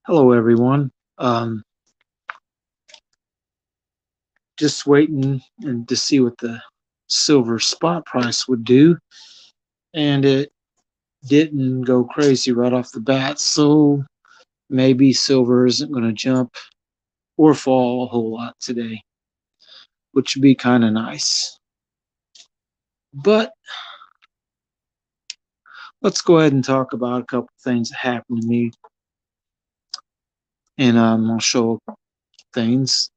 Hello, everyone. Just waiting and to see what the silver spot price would do, and it didn't go crazy right off the bat. So maybe silver isn't going to jump or fall a whole lot today, which would be kind of nice. But let's go ahead and talk about a couple things that happened to me, and I'll show things.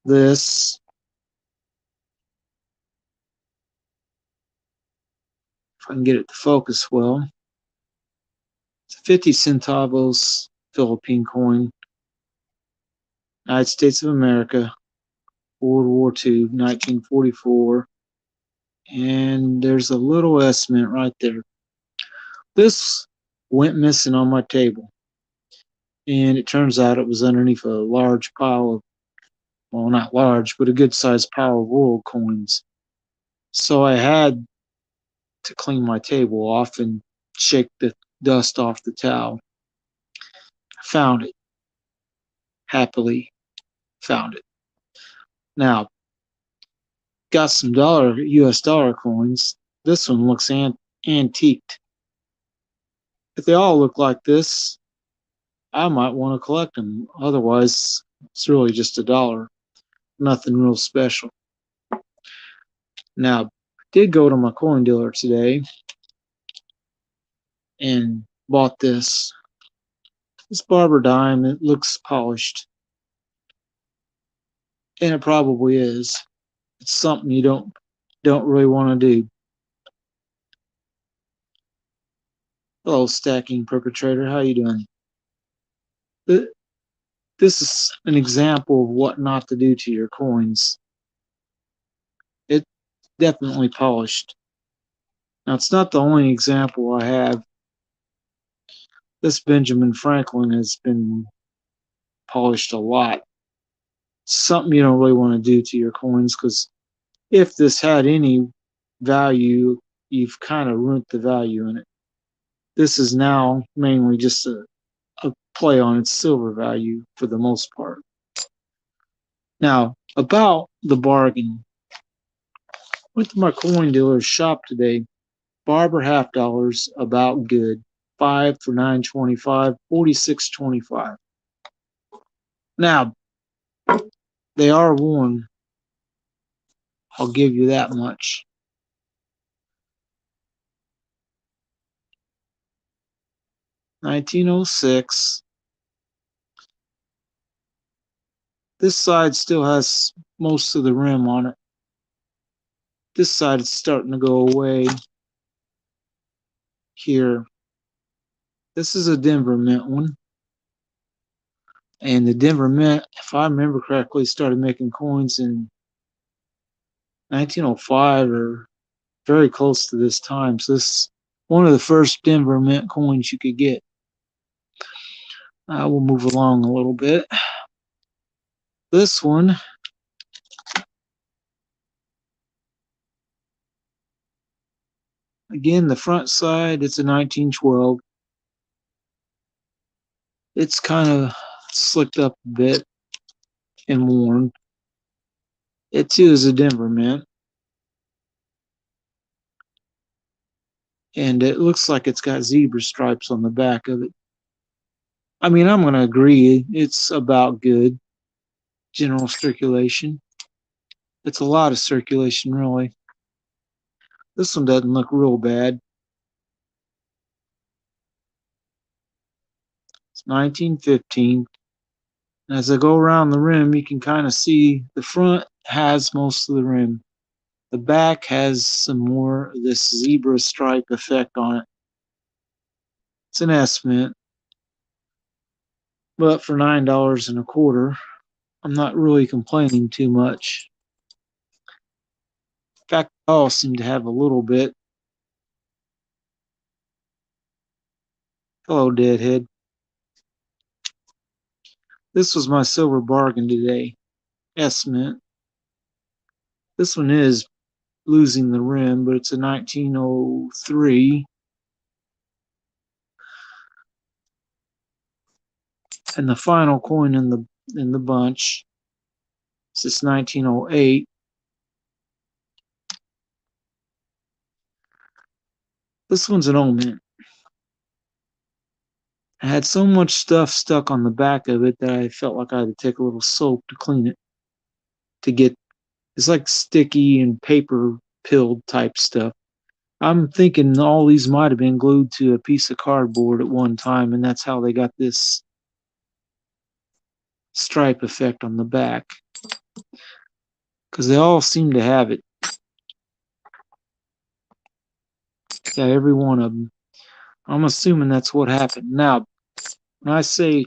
This, if I can get it to focus well, it's a 50 centavos Philippine coin, United States of America, World War II, 1944, and there's a little estimate right there. This went missing on my table, and it turns out it was underneath a large pile of, well, not large, but a good sized pile of world coins. So I had to clean my table off and shake the dust off the towel. I found it. Happily found it. Now, got some US dollar coins. This one looks antiqued. If they all look like this, I might want to collect them. Otherwise, it's really just $1. Nothing real special. Now, I did go to my coin dealer today and bought this. This Barber dime. It looks polished, and it probably is. It's something you don't really want to do. Hello, stacking perpetrator. How you doing? This is an example of what not to do to your coins. It's definitely polished. Now, it's not the only example I have. This Benjamin Franklin has been polished a lot. Something you don't really want to do to your coins, because if this had any value, you've kind of ruined the value in it. This is now mainly just a play on its silver value for the most part. Now, about the bargain. Went to my coin dealer's shop today. Barber half dollars, about good. 5 for 9.25, 46.25. Now, they are worn. I'll give you that much. $19.06. This side still has most of the rim on it. This side is starting to go away here. This is a Denver Mint one. And the Denver Mint, if I remember correctly, started making coins in 1905 or very close to this time. So this is one of the first Denver Mint coins you could get. We'll move along a little bit. This one, again, the front side, it's a 1912. It's kind of slicked up a bit and worn. It too is a Denver Mint. And it looks like it's got zebra stripes on the back of it. I mean, I'm going to agree it's about good. General circulation. It's a lot of circulation, really. This one doesn't look real bad. It's 1915. As I go around the rim, you can kind of see the front has most of the rim. The back has some more of this zebra stripe effect on it. It's an estimate, but for $9.25, I'm not really complaining too much. In fact, they all seem to have a little bit. Hello, Deadhead. This was my silver bargain today. Estimate. This one is losing the rim, but it's a 1903. And the final coin in the bunch is this 1908. This one's an old mint. I had so much stuff stuck on the back of it that I felt like I had to take a little soap to clean it. To get, it's like sticky and paper pilled type stuff. I'm thinking all these might have been glued to a piece of cardboard at one time, and that's how they got this stripe effect on the back. Because they all seem to have it. Yeah, every one of them. I'm assuming that's what happened. Now, when I say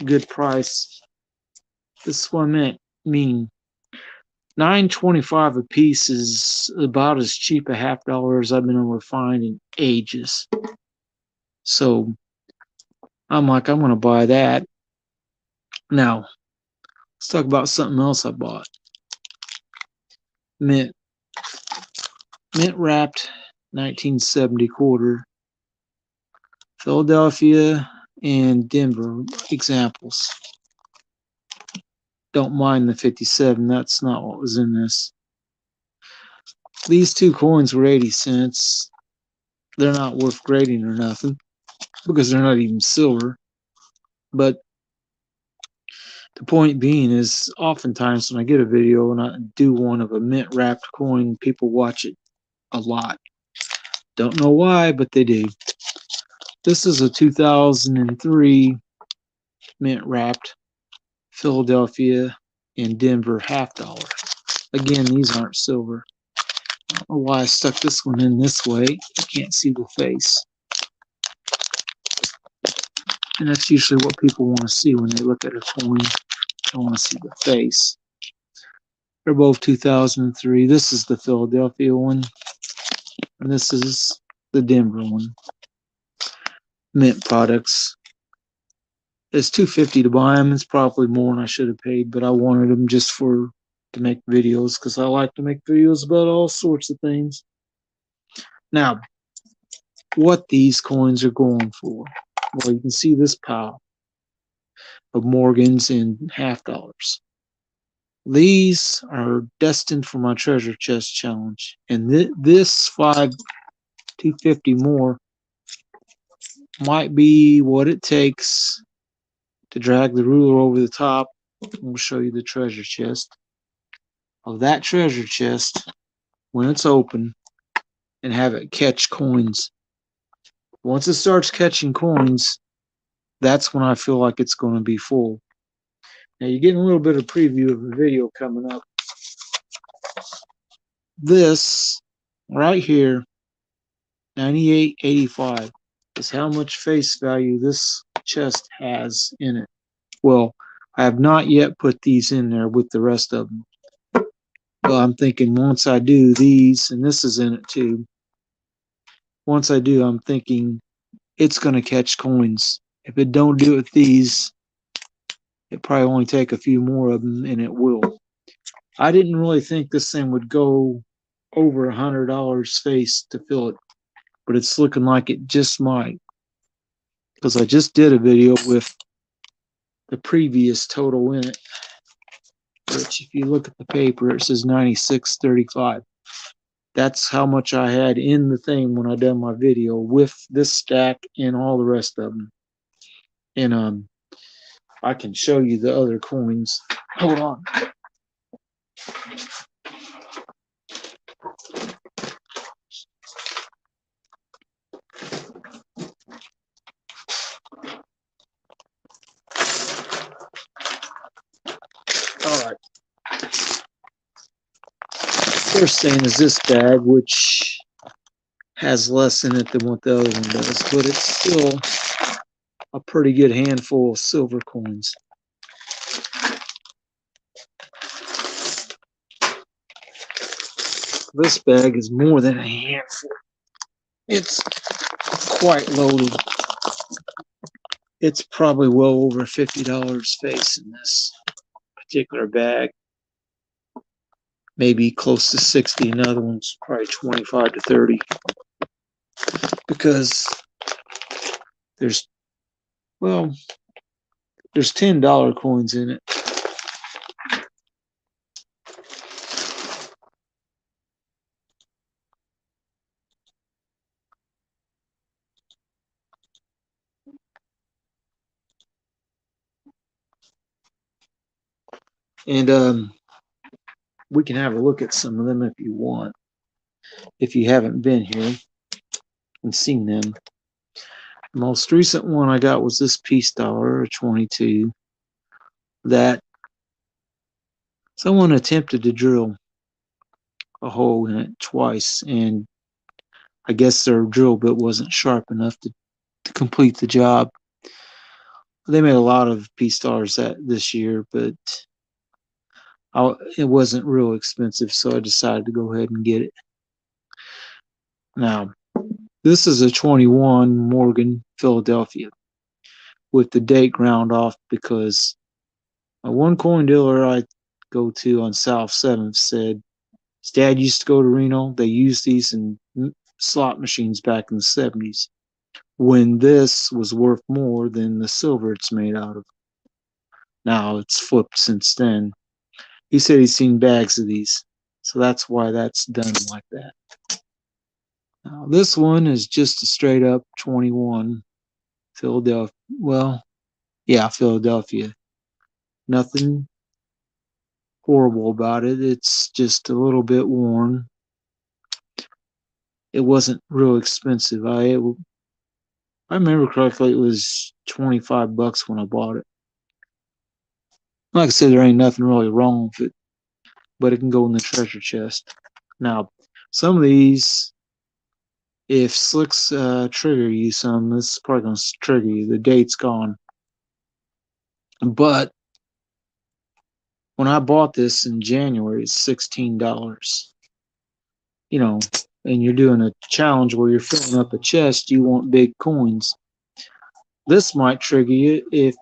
good price, this is what I mean. $9.25 a piece is about as cheap a $50 as I've been able to find in ages. So I'm like, I'm gonna buy that. Now, let's talk about something else I bought. Mint wrapped 1970 quarter. Philadelphia and Denver examples. Don't mind the 57, that's not what was in this. These two coins were 80 cents. They're not worth grading or nothing because they're not even silver. But the point being is, oftentimes when I get a video and I do one of a mint wrapped coin, people watch it a lot. Don't know why, but they do. This is a 2003 mint wrapped Philadelphia and Denver $50. Again, these aren't silver. I don't know why I stuck this one in this way. You can't see the face. And that's usually what people want to see when they look at a coin. They want to see the face. They're both 2003. This is the Philadelphia one, and this is the Denver one. Mint products. It's $2.50 to buy them. It's probably more than I should have paid, but I wanted them just to make videos because I like to make videos about all sorts of things. Now, what these coins are going for? Well, you can see this pile of Morgans and $50. These are destined for my treasure chest challenge, and this $2.50 more might be what it takes to drag the ruler over the top. We'll show you the treasure chest of that treasure chest when it's open and have it catch coins. Once it starts catching coins, that's when I feel like it's going to be full. Now you're getting a little bit of preview of the video coming up. This right here, 98.85, is how much face value this chest has in it. Well, I have not yet put these in there with the rest of them. Well, I'm thinking once I do these, and this is in it too. Once I do, I'm thinking it's going to catch coins. If it don't do it with these, it probably only take a few more of them, and it will. I didn't really think this thing would go over $100 face to fill it, but it's looking like it just might, because I just did a video with the previous total in it, which if you look at the paper, it says 96.35. That's how much I had in the thing when I done my video with this stack and all the rest of them. And I can show you the other coins. Hold on. All right. First thing is this bag, which has less in it than what the other one does, but it's still a pretty good handful of silver coins. This bag is more than a handful. It's quite loaded. It's probably well over $50 face in this particular bag. Maybe close to 60. Another one's probably 25 to 30. Because there's, well, There's $10 coins in it. And we can have a look at some of them if you want, if you haven't been here and seen them. The most recent one I got was this peace dollar, a 22, that someone attempted to drill a hole in it twice, and I guess their drill bit wasn't sharp enough to complete the job. They made a lot of peace dollars this year, but it wasn't real expensive, so I decided to go ahead and get it. Now, this is a 21 Morgan, Philadelphia, with the date ground off because one coin dealer I go to on South 7th said his dad used to go to Reno. They used these in slot machines back in the 70s when this was worth more than the silver it's made out of. Now it's flipped since then. He said he's seen bags of these, so that's why that's done like that. Now, this one is just a straight up 21 Philadelphia. Well, yeah, Philadelphia. Nothing horrible about it. It's just a little bit worn. It wasn't real expensive. I remember correctly, it was $25 when I bought it. Like I said, there ain't nothing really wrong with it, but it can go in the treasure chest. Now, some of these, if Slicks trigger you some, this is probably going to trigger you. The date's gone. But when I bought this in January, it's $16. You know, and you're doing a challenge where you're filling up a chest, you want big coins. This might trigger you if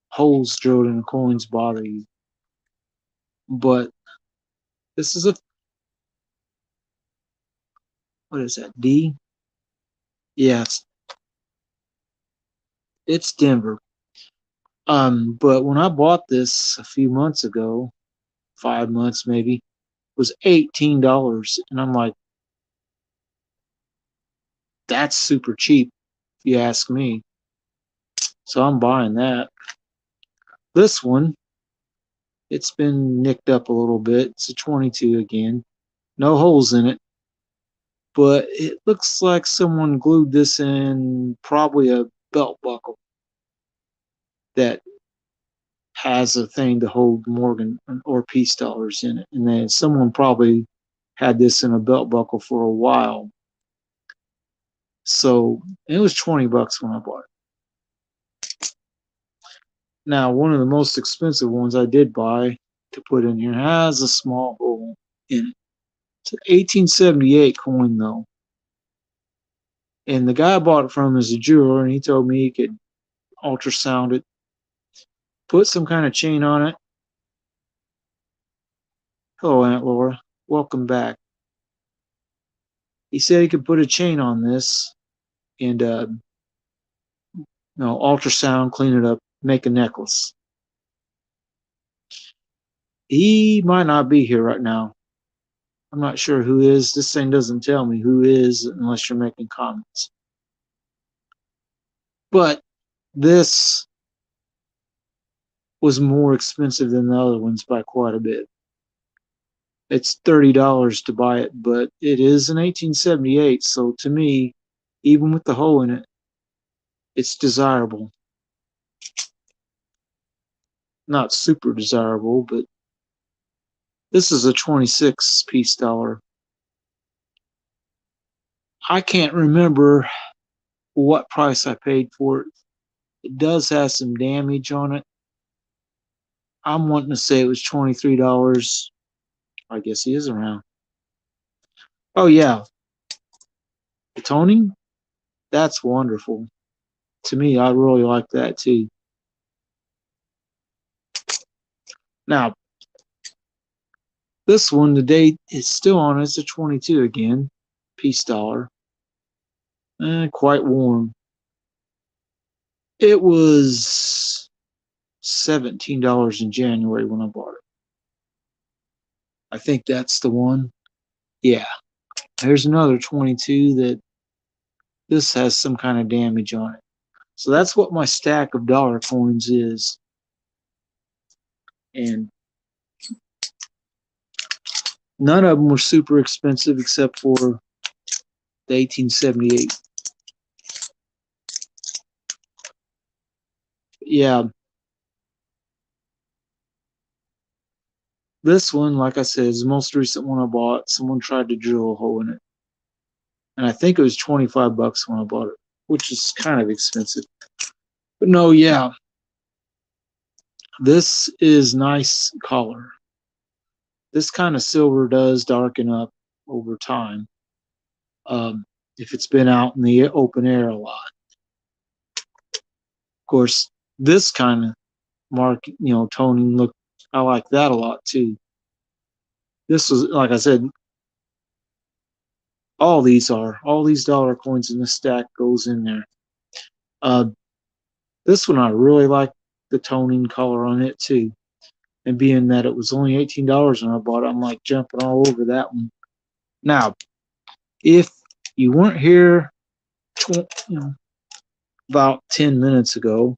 holes drilled in the coins bother you. But this is what is that, D? Yeah, it's Denver. But when I bought this a few months ago, 5 months maybe, it was $18. And I'm like, that's super cheap, if you ask me. So I'm buying that. This one, it's been nicked up a little bit. It's a 22 again. No holes in it. But it looks like someone glued this in probably a belt buckle that has a thing to hold Morgan or peace dollars in it. And then someone probably had this in a belt buckle for a while. So it was $20 when I bought it. Now, one of the most expensive ones I did buy to put in here has a small hole in it. It's an 1878 coin, though. And the guy I bought it from is a jeweler, and he told me he could ultrasound it, put some kind of chain on it. Hello, Aunt Laura. Welcome back. He said he could put a chain on this and ultrasound, clean it up, make a necklace. He might not be here right now. I'm not sure who is. This thing doesn't tell me who is unless you're making comments. But this was more expensive than the other ones by quite a bit. It's $30 to buy it, but it is an 1878, so to me, even with the hole in it, it's desirable. Not super desirable, but this is a 26 piece dollar. I can't remember what price I paid for it. It does have some damage on it. I'm wanting to say it was $23. I guess he is around. Oh, yeah. The toning? That's wonderful. To me, I really like that too. Now, this one, the date is still on it. It's a 22 again. Peace dollar. Quite warm. It was $17 in January when I bought it. I think that's the one. Yeah. Here's another 22 that this has some kind of damage on it. So that's what my stack of dollar coins is. And none of them were super expensive except for the 1878. Yeah. This one, like I said, is the most recent one I bought. Someone tried to drill a hole in it. And I think it was 25 bucks when I bought it, which is kind of expensive. But no, yeah. This is nice color. This kind of silver does darken up over time. If it's been out in the open air a lot. Of course, this kind of toning look, I like that a lot too. This was, like I said, all these dollar coins in the stack goes in there. This one I really like the toning color on it too. And being that it was only $18 when I bought it, I'm like jumping all over that one. Now, if you weren't here about 10 minutes ago,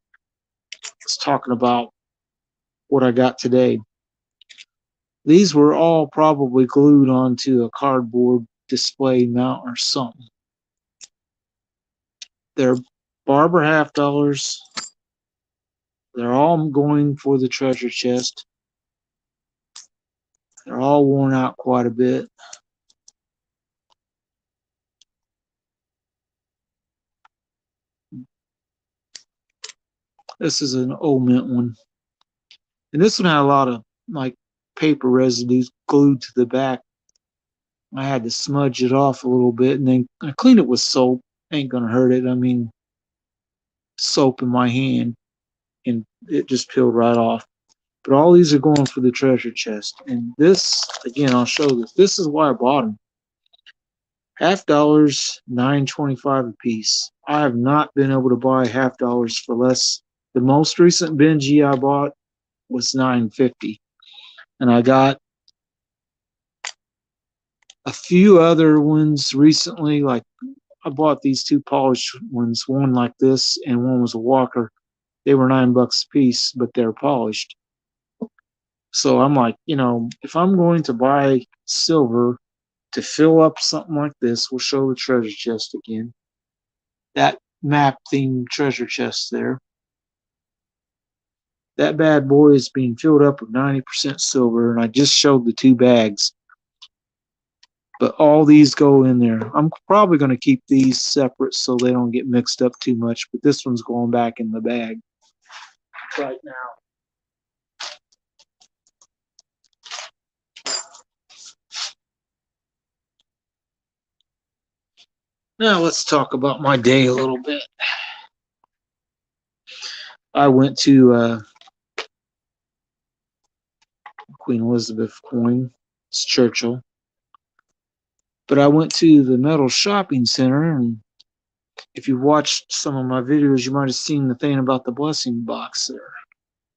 I was talking about what I got today. These were all probably glued onto a cardboard display mount or something. They're Barber half dollars. They're all going for the treasure chest. They're all worn out quite a bit. This is an old mint one. And this one had a lot of like paper residues glued to the back. I had to smudge it off a little bit and then I cleaned it with soap. Ain't gonna hurt it. I mean, soap in my hand and it just peeled right off. But all these are going for the treasure chest. And this, again, I'll show this. This is why I bought them. Half dollars, $9.25 a piece. I have not been able to buy half dollars for less. The most recent Benji I bought was $9.50. And I got a few other ones recently. Like I bought these two polished ones, one like this and one was a Walker. They were $9 a piece, but they're polished. So I'm like, if I'm going to buy silver to fill up something like this, we'll show the treasure chest again. That map themed treasure chest there. That bad boy is being filled up with 90% silver, and I just showed the two bags. But all these go in there. I'm probably going to keep these separate so they don't get mixed up too much, but this one's going back in the bag right now. Now let's talk about my day a little bit. I went to Queen Elizabeth coin. It's Churchill. But I went to the metal shopping center, and if you watched some of my videos, you might have seen the thing about the blessing box there.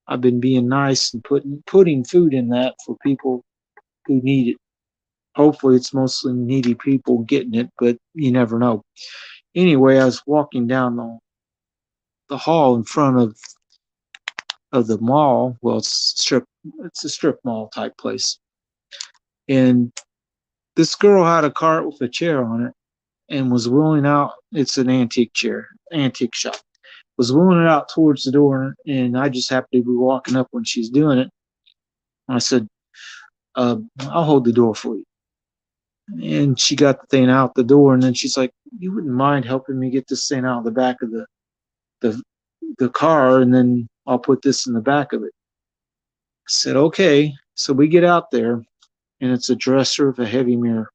I've been being nice and putting food in that for people who need it. Hopefully it's mostly needy people getting it, but you never know. Anyway, I was walking down the hall in front of the mall. Well, it's a strip mall type place. And this girl had a cart with a chair on it and was wheeling out. It's an antique chair, antique shop. Was wheeling it out towards the door, and I just happened to be walking up when she's doing it. I said, I'll hold the door for you. And she got the thing out the door, and then she's like, you wouldn't mind helping me get this thing out of the back of the car, and then I'll put this in the back of it. I said, okay. So we get out there, and it's a dresser with a heavy mirror.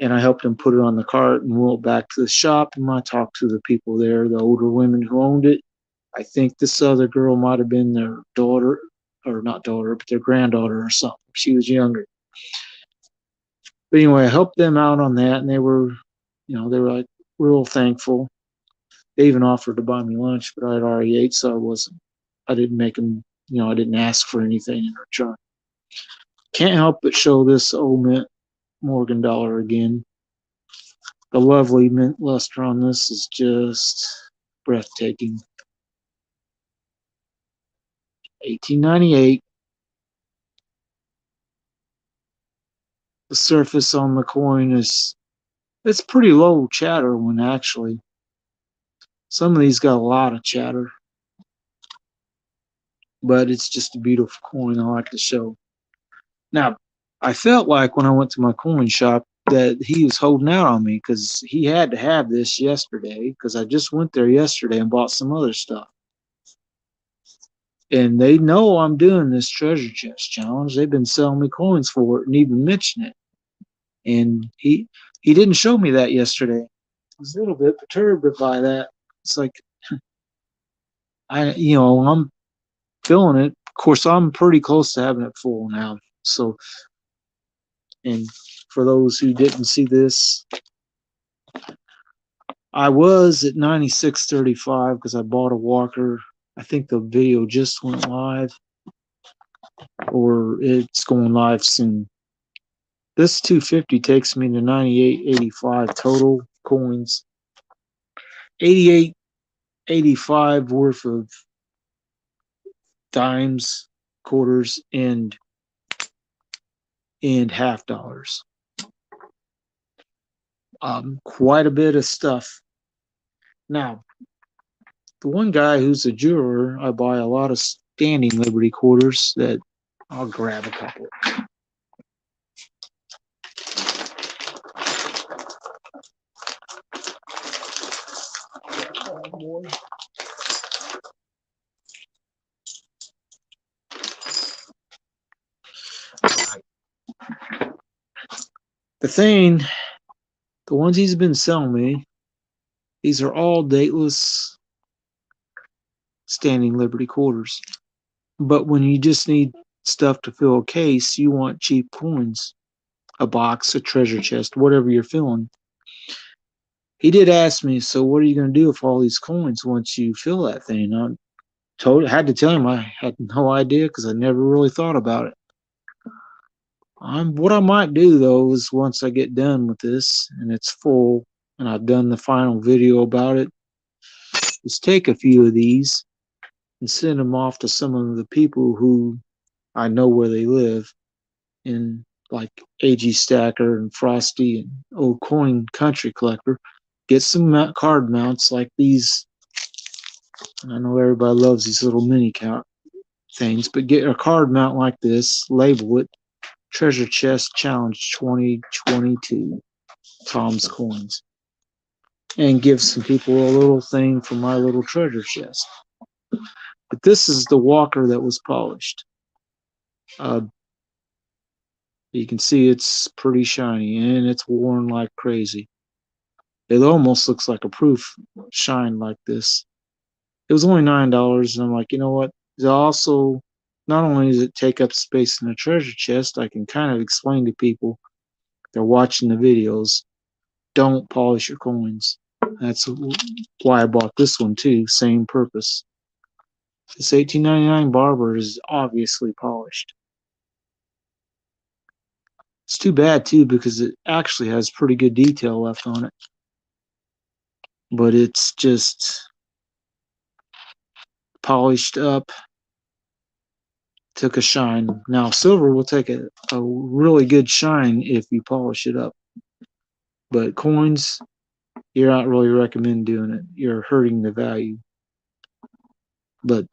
And I helped him put it on the cart and wheel it back to the shop. And I talked to the people there, the older women who owned it. I think this other girl might have been their daughter, or not daughter, but their granddaughter or something. She was younger. But anyway, I helped them out on that, and they were like real thankful. They even offered to buy me lunch, but I had already ate, so I wasn't I didn't make them, I didn't ask for anything in return. Can't help but show this old mint Morgan dollar again. The lovely mint luster on this is just breathtaking. 1898. The surface on the coin it's pretty low chatter when actually. Some of these got a lot of chatter, but it's just a beautiful coin I like to show. Now, I felt like when I went to my coin shop that he was holding out on me because he had to have this yesterday because I just went there yesterday and bought some other stuff. And they know I'm doing this treasure chest challenge. They've been selling me coins for it and even mention it. And he didn't show me that yesterday. I was a little bit perturbed by that. It's like I'm feeling it. Of course, I'm pretty close to having it full now. So, and for those who didn't see this, I was at 96.35 because I bought a walker. I think the video just went live, or it's going live soon. This 250 takes me to 98.85 total coins. 88.85 worth of dimes, quarters, and half dollars. Quite a bit of stuff. Now, the one guy who's a jeweler, I buy a lot of standing Liberty quarters that I'll grab a couple. Oh, boy. The ones he's been selling me, these are all dateless standing Liberty quarters. But when you just need stuff to fill a case, you want cheap coins, a box, a treasure chest, whatever you're filling. He did ask me, so what are you going to do with all these coins once you fill that thing? I had to tell him I had no idea because I never really thought about it. What I might do though is once I get done with this and it's full and I've done the final video about it, is take a few of these and send them off to some of the people who I know where they live, in like AG Stacker and Frosty and Old Coin Country Collector. Get some card mounts like these. I know everybody loves these little mini count things, but get a card mount like this, label it Treasure Chest Challenge 2022 Tom's Coins, and give some people a little thing from my little treasure chest. But this is the walker that was polished. You can see it's pretty shiny and it's worn like crazy. It almost looks like a proof shine like this. It was only $9, and I'm like, you know what? It also, not only does it take up space in the treasure chest, I can kind of explain to people they're watching the videos, don't polish your coins. That's why I bought this one too, same purpose. This 1899 Barber is obviously polished. It's too bad too because it actually has pretty good detail left on it. But it's just polished up, took a shine. Now silver will take a really good shine if you polish it up. But coins, you're not really recommend doing it. You're hurting the value. But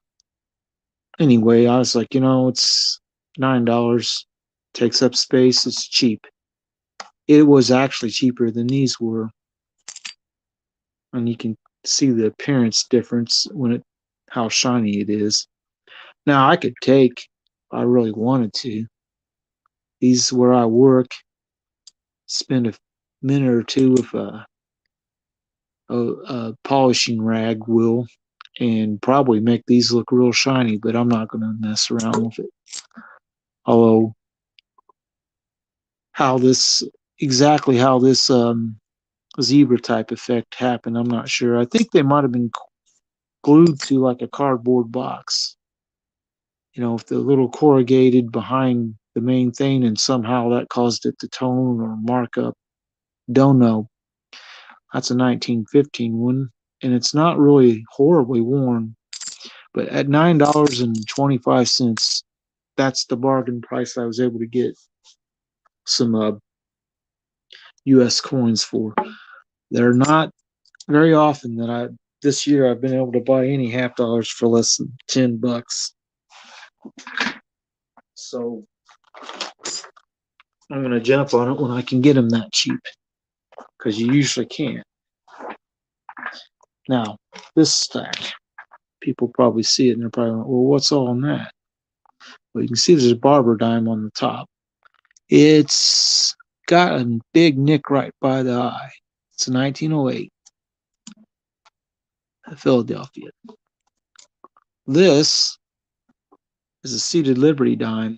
anyway, I was like, it's $9, takes up space, it's cheap. It was actually cheaper than these were. And you can see the appearance difference how shiny it is. Now I could take, if I really wanted to, these where I work, spend a minute or two with a polishing rag wheel and probably make these look real shiny, but I'm not going to mess around with it. Although exactly how this zebra type effect happened, I'm not sure. I think they might have been glued to like a cardboard box. if the little corrugated behind the main thing and somehow that caused it to tone or mark up. Don't know. That's a 1915 one, and it's not really horribly worn. But at $9.25, that's the bargain price I was able to get some U.S. coins for. They're not very often that this year I've been able to buy any half dollars for less than $10. So I'm gonna jump on it when I can get them that cheap, because you usually can't. Now this stack, people probably see it and they're probably like, well, what's all in that? Well, you can see there's a Barber dime on the top. It's got a big nick right by the eye. It's a 1908 Philadelphia. This is a seated Liberty dime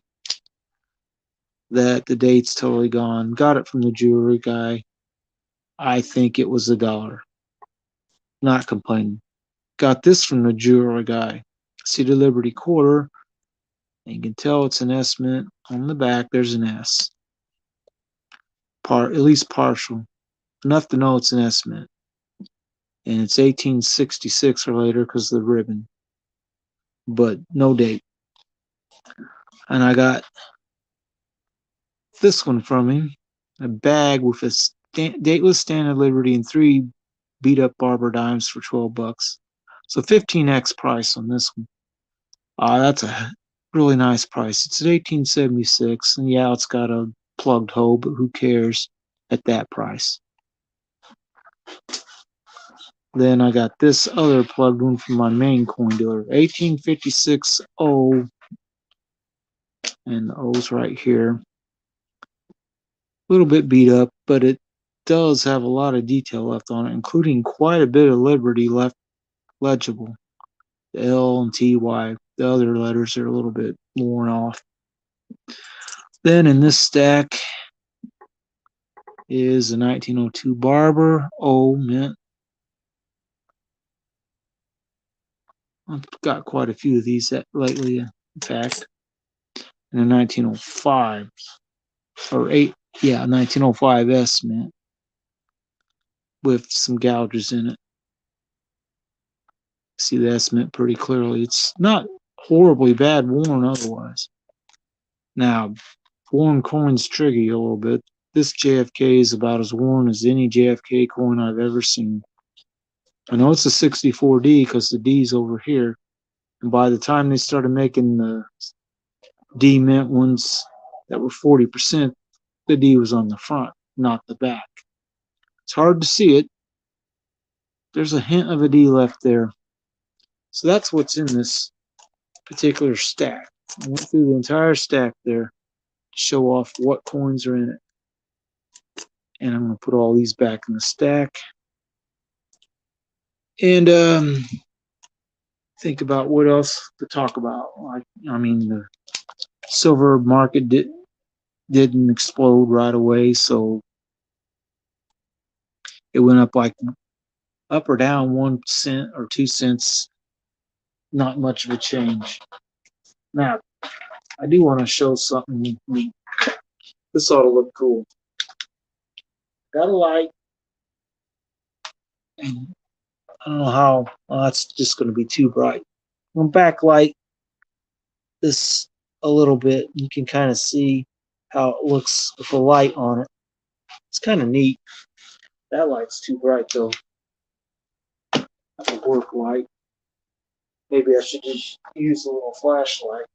that the date's totally gone. Got it from the jewelry guy. I think it was $1. Not complaining. Got this from the jewelry guy. Seated Liberty quarter. And you can tell it's an S mint. On the back, there's an S. At least partial. Enough to know it's an S mint. And it's 1866 or later because of the ribbon. But no date. And I got this one from him. A bag with a dateless Standard Liberty and 3 beat up Barber dimes for $12. So 15x price on this one. That's a really nice price. It's at 1876, and yeah, it's got a plugged hole, but who cares at that price? Then I got this other plugged one from my main coin dealer, 1856 O, and the O's right here. A little bit beat up, but it does have a lot of detail left on it, including quite a bit of Liberty left legible. The L and TY, the other letters are a little bit worn off. Then in this stack is a 1902 Barber O mint. I've got quite a few of these lately, in fact. And a 1905 or 1905 S mint with some gouges in it. See the S mint pretty clearly. It's not horribly bad worn otherwise. Now, worn coins trigger you a little bit. This JFK is about as worn as any JFK coin I've ever seen. I know it's a 64D because the D's over here. And by the time they started making the D mint ones that were 40%, the D was on the front, not the back. It's hard to see it. There's a hint of a D left there. So that's what's in this particular stack. I went through the entire stack there to show off what coins are in it. And I'm going to put all these back in the stack. And think about what else to talk about. The silver market didn't explode right away, so it went up up or down 1 cent or 2 cents. Not much of a change. Now, I do want to show something neat. This ought to look cool. Got a light, and I don't know how. Well, that's just going to be too bright. I'm going to backlight this a little bit. You can kind of see how it looks with the light on it. It's kind of neat. That light's too bright though. That's a work light. Maybe I should just use a little flashlight.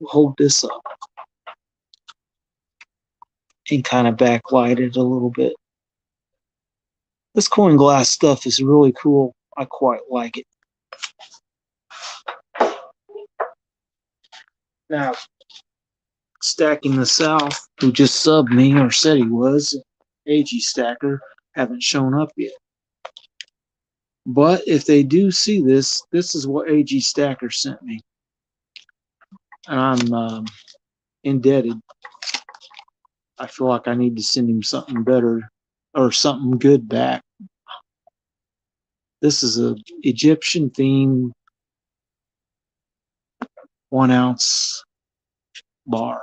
Hold this up and kind of backlight it a little bit. This coin glass stuff is really cool. I quite like it. Now, Stacking the South, who just subbed me or said he was, AG Stacker, haven't shown up yet. But if they do see this, this is what AG Stacker sent me. And I'm indebted. I feel like I need to send him something better or something good back. This is a Egyptian themed 1 ounce bar.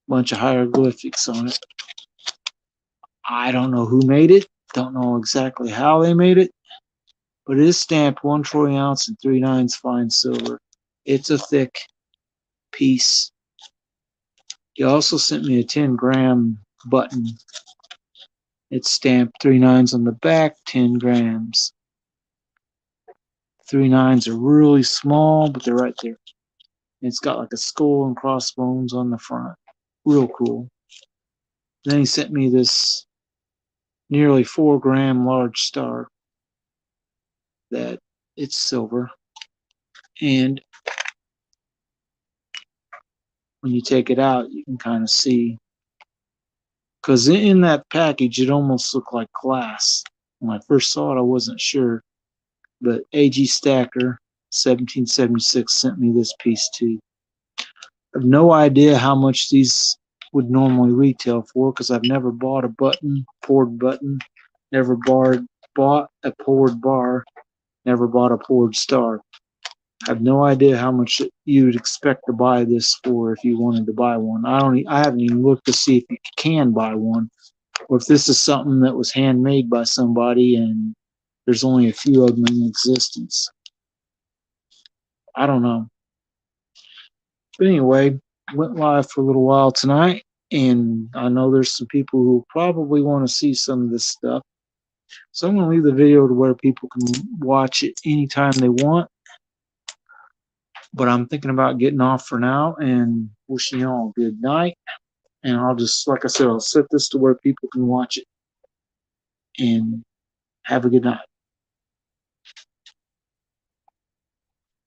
Bunch of hieroglyphics on it. I don't know who made it. Don't know exactly how they made it. But it is stamped 1 troy ounce and 3/9 fine silver. It's a thick piece. He also sent me a 10-gram button. It's stamped 3/9 on the back, 10 grams. 3/9 are really small, but they're right there. It's got like a skull and crossbones on the front. Real cool. Then he sent me this nearly 4-gram large star that it's silver. And when you take it out, you can kind of see. Because in that package, it almost looked like glass. When I first saw it, I wasn't sure. But A.G. Stacker, 1776, sent me this piece too. I have no idea how much these would normally retail for because I've never bought a poured button, never bought a poured bar, never bought a poured star. I have no idea how much you would expect to buy this for if you wanted to buy one. I haven't even looked to see if you can buy one, or if this is something that was handmade by somebody and there's only a few of them in existence. I don't know. But anyway, went live for a little while tonight, and I know there's some people who probably want to see some of this stuff. So I'm going to leave the video to where people can watch it anytime they want. But I'm thinking about getting off for now and wishing you all a good night. And I'll just, like I said, I'll set this to where people can watch it. And have a good night.